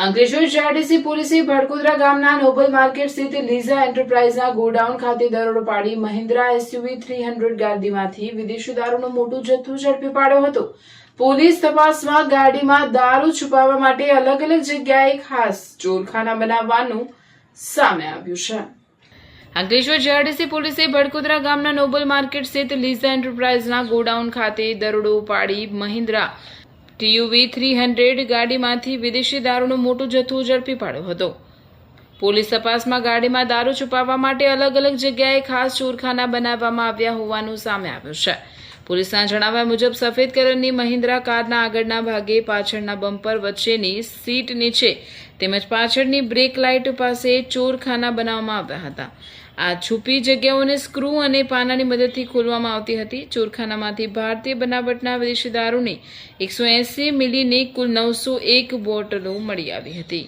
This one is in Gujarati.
અંકલેશ્વર જીઆઈડીસી પોલીસે ભડકોદરા ગામના નોબલ માર્કેટ સ્થિત લીઝા એન્ટરપ્રાઇઝના ગોડાઉન ખાતે દરોડો પાડી મહિન્દ્રા એસયુવી 300 ગાડીમાંથી વિદેશી દારૂનો મોટો જથ્થો ઝડપી પાડ્યો હતો। પોલીસ તપાસમાં ગાડીમાં દારૂ છુપાવવા માટે અલગ અલગ જગ્યાએ ખાસ ચોરખાના બનાવવાનું સામે આવ્યું છે। અંકલેશ્વર જીઆઈડીસી પોલીસે ભડકોદરા ગામના નોબલ માર્કેટ સ્થિત લીઝા એન્ટરપ્રાઇઝના ગોડાઉન ખાતે દરોડો પાડી મહિન્દ્રા ટીયુવી 300 ગાડીમાંથી વિદેશી દારૂનો મોટો જથ્થો ઝડપી પાડ્યો હતો। પોલીસ તપાસમાં ગાડીમાં દારૂ છુપાવવા માટે અલગ અલગ જગ્યાએ ખાસ ચોરખાના બનાવવામાં આવ્યા હોવાનું સામે આવ્યું છે। પોલીસના જણાવ્યા મુજબ સફેદ કલરની મહિન્દ્રા કારના આગળના ભાગે પાછળના બમ્પર વચ્ચેની સીટ નીચે તેમજ પાછળની બ્રેક લાઇટ પાસે ચોરખાના બનાવવામાં આવ્યા હતા। આ છુપી જગ્યાઓને સ્ક્રૂ અને પાનાની મદદથી ખોલવામાં આવતી હતી। ચોરખાનામાંથી ભારતીય બનાવટના વિદેશી દારૂની 180 મિલીની કુલ 901 બોટલો મળી આવી હતી।